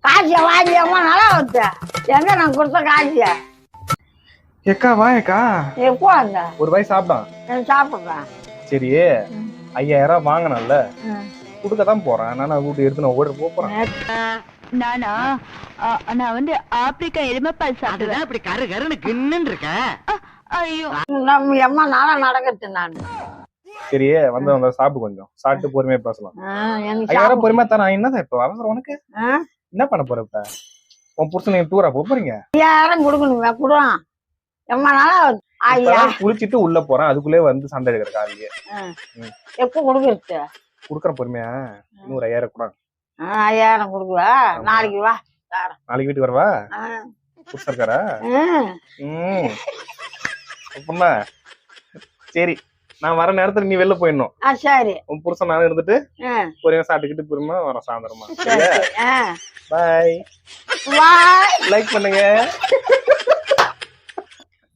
காசியா வாங்கியம்மா நல்லா வச்ச எங்க நான் கொடுத்த காசியா ஏக்கா வாயக்கா எப்போ அந்த ஒரு வாய் சாப்பிட்டான் சாப்பிடுறேன். சரி 5000 வாங்கினல குடுக்கதான் போறேன். நானா கூட்டு எடுத்து நான் ஓட போறேன். நானா நான் வந்து ஆப்பிரிக்கா எருமைப்பால் சாப்பிடுவேன். அப்படி கரு கருன்னு கின்னு இருக்க. ஐயோ நம்ம அம்மா நாளா நடக்கட்டு நான். சரி வந்து சாப்பிட்டு கொஞ்சம் சாப்பிட்டு பொறுமையா பேசலாம். எனக்கு 5000 பொறுமையா தரேன். என்னதான் இப்ப அவசரம் உனக்கு? ஆ? என்ன பண்ண போற இப்ப? உன் புருஷன் நீங்க டூரா போறீங்க? 5000 கொடுக்கணுமே குடுவான். எம்மா நாளா ஐயா குளிச்சிட்டு உள்ள போறேன். அதுக்குள்ளே வந்து சண்டை எடுக்கிற காலையே. எப்போ கொடுக்கறது? குடுக்கற பொறுமையா இன்னும் 5000 கூட. 5000 கொடுக்குவா. நாளைக்கு வா. நாளைக்கு வீட்டுக்கு வரவா? புதுசா இருக்காரா? அப்படின்னா சரி நான் வர நேரத்துல நீ வெளில போயிடணும். சரி உன் புருஷன் நானும் இருந்துட்டு பொறுமையா சாப்பிட்டுக்கிட்டு பொறுமையா வரோம் சாயந்தரமா. சரி பாய். பாய். லைக் பண்ணுங்க.